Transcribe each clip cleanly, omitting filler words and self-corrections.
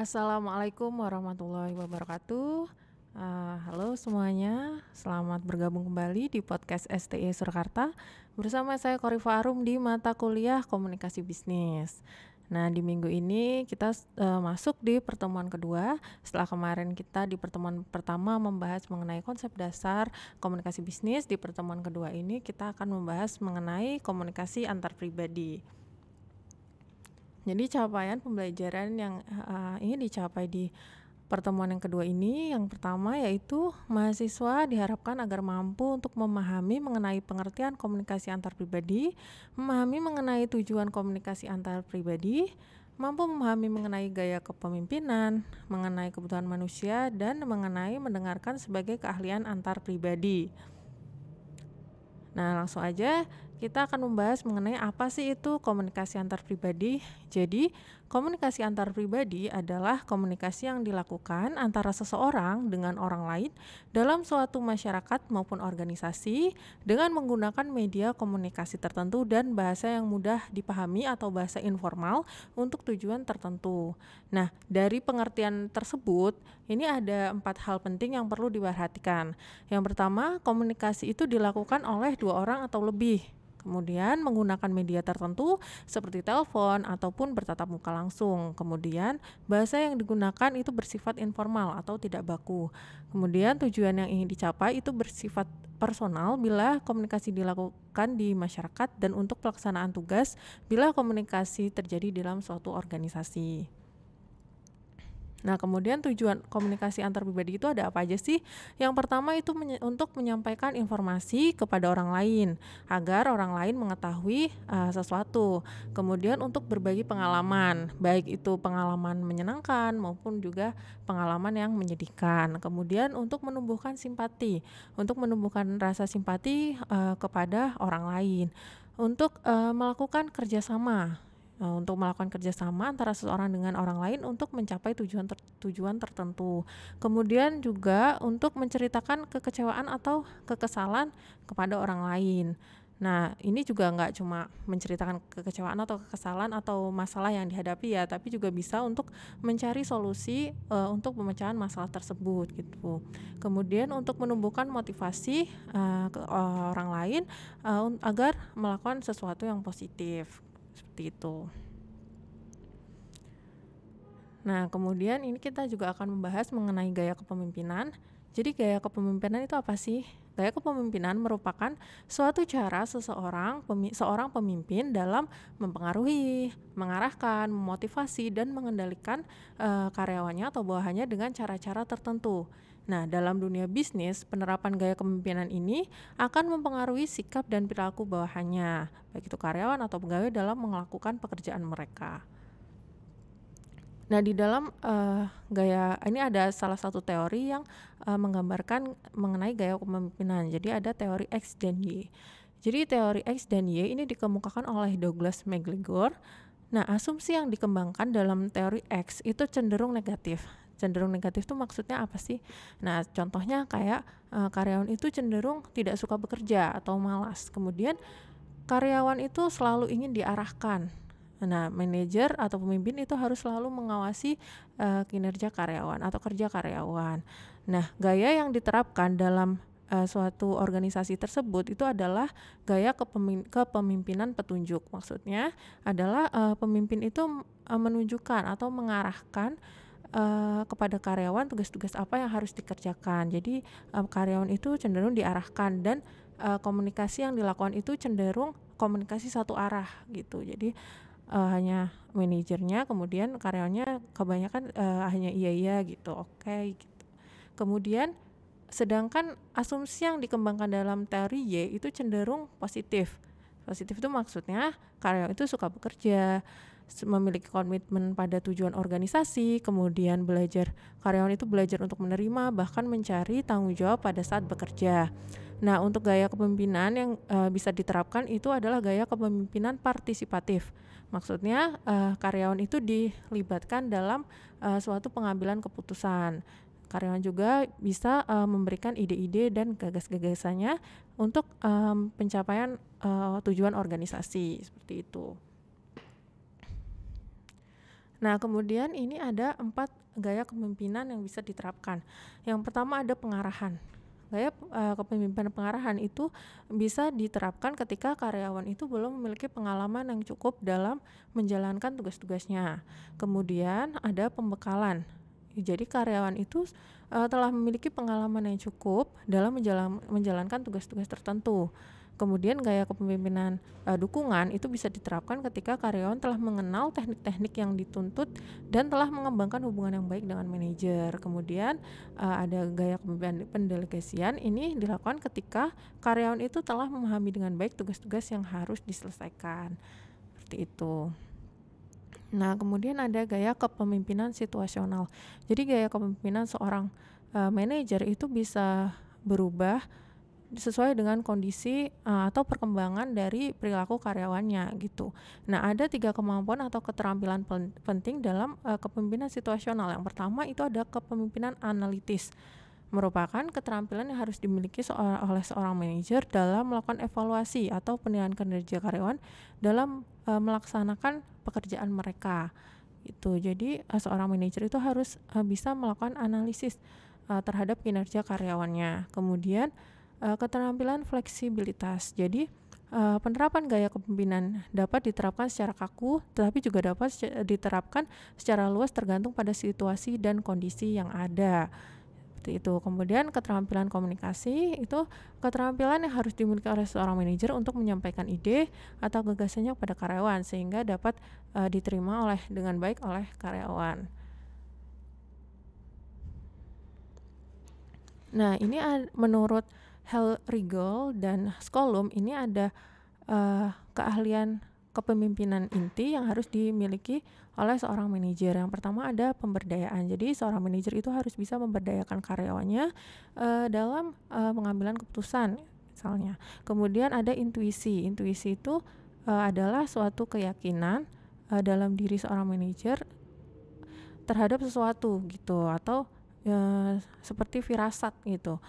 Assalamualaikum warahmatullahi wabarakatuh. Halo semuanya, selamat bergabung kembali di podcast STI Surakarta bersama saya Korifa Arum di mata kuliah Komunikasi Bisnis. Nah, di minggu ini kita masuk di pertemuan kedua. Setelah kemarin kita di pertemuan pertama membahas mengenai konsep dasar komunikasi bisnis, di pertemuan kedua ini kita akan membahas mengenai komunikasi antar pribadi. Jadi capaian pembelajaran yang ingin dicapai di pertemuan yang kedua ini, yang pertama yaitu mahasiswa diharapkan agar mampu untuk memahami mengenai pengertian komunikasi antar pribadi, memahami mengenai tujuan komunikasi antar pribadi, mampu memahami mengenai gaya kepemimpinan, mengenai kebutuhan manusia, dan mengenai mendengarkan sebagai keahlian antar pribadi. Nah, langsung aja kita akan membahas mengenai apa sih itu komunikasi antar pribadi. Jadi, komunikasi antar pribadi adalah komunikasi yang dilakukan antara seseorang dengan orang lain dalam suatu masyarakat maupun organisasi dengan menggunakan media komunikasi tertentu dan bahasa yang mudah dipahami atau bahasa informal untuk tujuan tertentu. Nah, dari pengertian tersebut, ini ada 4 hal penting yang perlu diperhatikan. Yang pertama, komunikasi itu dilakukan oleh 2 orang atau lebih. Kemudian menggunakan media tertentu seperti telepon ataupun bertatap muka langsung. Kemudian bahasa yang digunakan itu bersifat informal atau tidak baku. Kemudian tujuan yang ingin dicapai itu bersifat personal bila komunikasi dilakukan di masyarakat, dan untuk pelaksanaan tugas bila komunikasi terjadi dalam suatu organisasi. Nah, kemudian tujuan komunikasi antar pribadi itu ada apa aja sih? Yang pertama itu untuk menyampaikan informasi kepada orang lain agar orang lain mengetahui sesuatu. Kemudian untuk berbagi pengalaman, baik itu pengalaman menyenangkan maupun juga pengalaman yang menyedihkan. Kemudian untuk menumbuhkan simpati, untuk menumbuhkan rasa simpati kepada orang lain. Untuk melakukan kerjasama antara seseorang dengan orang lain untuk mencapai tujuan tertentu. Kemudian juga untuk menceritakan kekecewaan atau kekesalan kepada orang lain. Nah, ini juga nggak cuma menceritakan kekecewaan atau kekesalan atau masalah yang dihadapi ya, tapi juga bisa untuk mencari solusi untuk pemecahan masalah tersebut gitu. Kemudian untuk menumbuhkan motivasi ke orang lain agar melakukan sesuatu yang positif. Seperti itu. Nah, kemudian ini kita juga akan membahas mengenai gaya kepemimpinan. Jadi gaya kepemimpinan itu apa sih? Gaya kepemimpinan merupakan suatu cara seorang pemimpin dalam mempengaruhi, mengarahkan, memotivasi, dan mengendalikan karyawannya atau bawahannya dengan cara-cara tertentu. Nah, dalam dunia bisnis, penerapan gaya kepemimpinan ini akan mempengaruhi sikap dan perilaku bawahannya, baik itu karyawan atau pegawai dalam melakukan pekerjaan mereka. Nah, di dalam gaya ini ada salah satu teori yang menggambarkan mengenai gaya kepemimpinan. Jadi ada teori X dan Y. Jadi teori X dan Y ini dikemukakan oleh Douglas McGregor. Nah, asumsi yang dikembangkan dalam teori X itu cenderung negatif. Cenderung negatif itu maksudnya apa sih? Nah, contohnya kayak karyawan itu cenderung tidak suka bekerja atau malas. Kemudian karyawan itu selalu ingin diarahkan. Nah, manajer atau pemimpin itu harus selalu mengawasi kinerja karyawan atau kerja karyawan. Nah, gaya yang diterapkan dalam suatu organisasi tersebut itu adalah gaya kepemimpinan petunjuk. Maksudnya adalah pemimpin itu menunjukkan atau mengarahkan kepada karyawan tugas-tugas apa yang harus dikerjakan. Jadi karyawan itu cenderung diarahkan, dan komunikasi yang dilakukan itu cenderung komunikasi satu arah gitu. Jadi hanya manajernya, kemudian karyawannya kebanyakan hanya iya gitu, oke gitu. Kemudian sedangkan asumsi yang dikembangkan dalam teori Y itu cenderung positif. Positif itu maksudnya karyawan itu suka bekerja, memiliki komitmen pada tujuan organisasi, kemudian karyawan itu belajar untuk menerima bahkan mencari tanggung jawab pada saat bekerja. Nah, untuk gaya kepemimpinan yang bisa diterapkan itu adalah gaya kepemimpinan partisipatif. Maksudnya karyawan itu dilibatkan dalam suatu pengambilan keputusan. Karyawan juga bisa memberikan ide-ide dan gagasan-gagasannya untuk pencapaian tujuan organisasi, seperti itu. Nah, kemudian ini ada 4 gaya kepemimpinan yang bisa diterapkan. Yang pertama ada pengarahan. Gaya kepemimpinan pengarahan itu bisa diterapkan ketika karyawan itu belum memiliki pengalaman yang cukup dalam menjalankan tugas-tugasnya. Kemudian ada pembekalan. Jadi karyawan itu telah memiliki pengalaman yang cukup dalam menjalankan tugas-tugas tertentu. Kemudian gaya kepemimpinan dukungan itu bisa diterapkan ketika karyawan telah mengenal teknik-teknik yang dituntut dan telah mengembangkan hubungan yang baik dengan manajer. Kemudian ada gaya kepemimpinan pendelegasian, ini dilakukan ketika karyawan itu telah memahami dengan baik tugas-tugas yang harus diselesaikan. Seperti itu. Nah, kemudian ada gaya kepemimpinan situasional. Jadi gaya kepemimpinan seorang manajer itu bisa berubah sesuai dengan kondisi atau perkembangan dari perilaku karyawannya gitu. Nah, ada 3 kemampuan atau keterampilan penting dalam kepemimpinan situasional. Yang pertama itu ada kepemimpinan analitis, merupakan keterampilan yang harus dimiliki oleh seorang manajer dalam melakukan evaluasi atau penilaian kinerja karyawan dalam melaksanakan pekerjaan mereka. Itu jadi seorang manajer itu harus bisa melakukan analisis terhadap kinerja karyawannya. Kemudian keterampilan fleksibilitas. Jadi penerapan gaya kepemimpinan dapat diterapkan secara kaku, tetapi juga dapat diterapkan secara luas tergantung pada situasi dan kondisi yang ada. Seperti itu. Kemudian keterampilan komunikasi itu keterampilan yang harus dimiliki oleh seorang manajer untuk menyampaikan ide atau gagasannya kepada karyawan sehingga dapat diterima dengan baik oleh karyawan. Nah, ini menurut Hellriegel dan Skolum ini ada keahlian kepemimpinan inti yang harus dimiliki oleh seorang manajer. Yang pertama ada pemberdayaan. Jadi seorang manajer itu harus bisa memberdayakan karyawannya dalam pengambilan keputusan misalnya. Kemudian ada intuisi. Intuisi itu adalah suatu keyakinan dalam diri seorang manajer terhadap sesuatu gitu, atau seperti firasat gitu.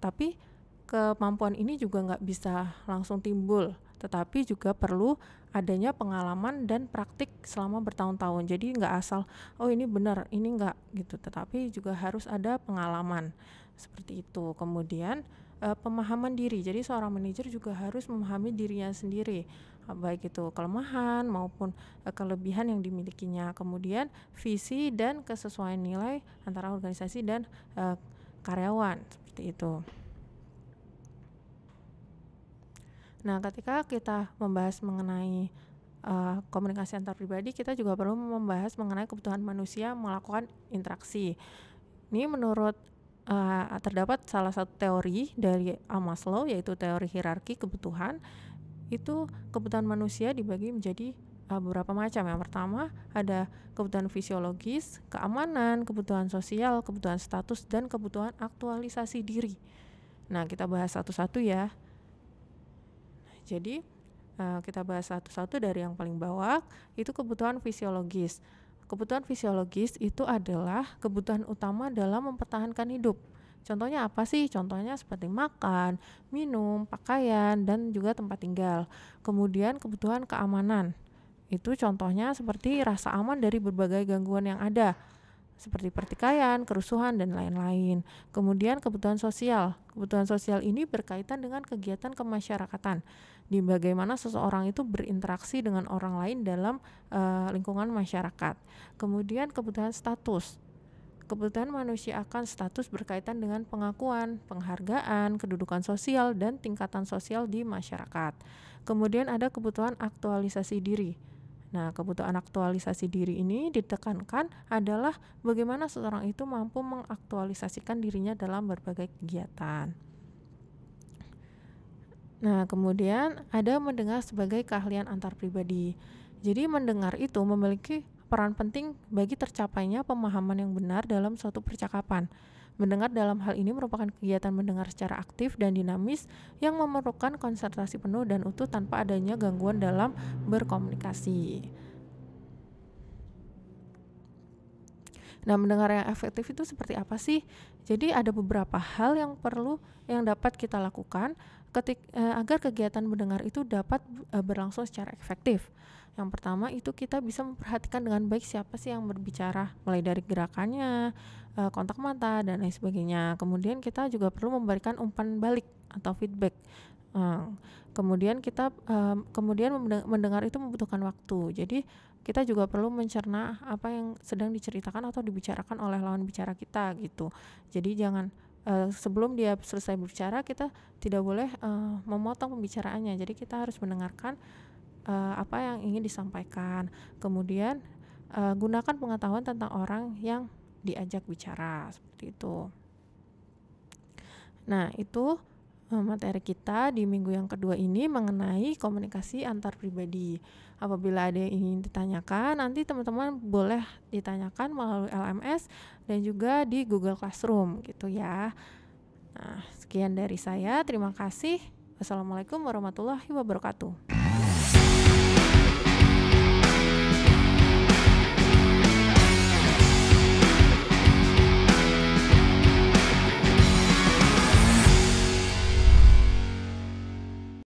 Tapi kemampuan ini juga nggak bisa langsung timbul, tetapi juga perlu adanya pengalaman dan praktik selama bertahun-tahun. Jadi nggak asal, oh ini benar, ini enggak gitu, tetapi juga harus ada pengalaman seperti itu. Kemudian pemahaman diri. Jadi seorang manajer juga harus memahami dirinya sendiri, baik itu kelemahan maupun kelebihan yang dimilikinya. Kemudian visi dan kesesuaian nilai antara organisasi dan karyawan, seperti itu. Nah, ketika kita membahas mengenai komunikasi antar pribadi, kita juga perlu membahas mengenai kebutuhan manusia melakukan interaksi. Ini menurut terdapat salah satu teori dari Maslow, yaitu teori hierarki kebutuhan. Itu kebutuhan manusia dibagi menjadi beberapa macam. Yang pertama ada kebutuhan fisiologis, keamanan, kebutuhan sosial, kebutuhan status, dan kebutuhan aktualisasi diri. Nah, kita bahas satu-satu ya. Jadi kita bahas satu-satu dari yang paling bawah, itu kebutuhan fisiologis. Kebutuhan fisiologis itu adalah kebutuhan utama dalam mempertahankan hidup. Contohnya apa sih? Contohnya seperti makan, minum, pakaian, dan juga tempat tinggal. Kemudian kebutuhan keamanan. Itu contohnya seperti rasa aman dari berbagai gangguan yang ada, seperti pertikaian, kerusuhan, dan lain-lain. Kemudian kebutuhan sosial. Kebutuhan sosial ini berkaitan dengan kegiatan kemasyarakatan, di bagaimana seseorang itu berinteraksi dengan orang lain dalam lingkungan masyarakat. Kemudian kebutuhan status. Kebutuhan manusia akan status berkaitan dengan pengakuan, penghargaan, kedudukan sosial, dan tingkatan sosial di masyarakat. Kemudian ada kebutuhan aktualisasi diri. Nah, kebutuhan aktualisasi diri ini ditekankan adalah bagaimana seseorang itu mampu mengaktualisasikan dirinya dalam berbagai kegiatan. Nah, kemudian ada mendengar sebagai keahlian antar pribadi. Jadi mendengar itu memiliki peran penting bagi tercapainya pemahaman yang benar dalam suatu percakapan. Mendengar dalam hal ini merupakan kegiatan mendengar secara aktif dan dinamis yang memerlukan konsentrasi penuh dan utuh tanpa adanya gangguan dalam berkomunikasi. Nah, mendengar yang efektif itu seperti apa sih? Jadi ada beberapa hal yang dapat kita lakukan agar kegiatan mendengar itu dapat berlangsung secara efektif. Yang pertama itu kita bisa memperhatikan dengan baik siapa sih yang berbicara, mulai dari gerakannya, kontak mata dan lain sebagainya. Kemudian kita juga perlu memberikan umpan balik atau feedback. Kemudian mendengar itu membutuhkan waktu. Jadi kita juga perlu mencerna apa yang sedang diceritakan atau dibicarakan oleh lawan bicara kita gitu. Jadi jangan sebelum dia selesai berbicara kita tidak boleh memotong pembicaraannya. Jadi kita harus mendengarkan apa yang ingin disampaikan. Kemudian gunakan pengetahuan tentang orang yang diajak bicara seperti itu. Nah, itu materi kita di minggu yang kedua ini mengenai komunikasi antar pribadi. Apabila ada yang ingin ditanyakan, nanti teman-teman boleh ditanyakan melalui LMS dan juga di Google Classroom gitu ya. Nah, sekian dari saya. Terima kasih. Wassalamualaikum warahmatullahi wabarakatuh.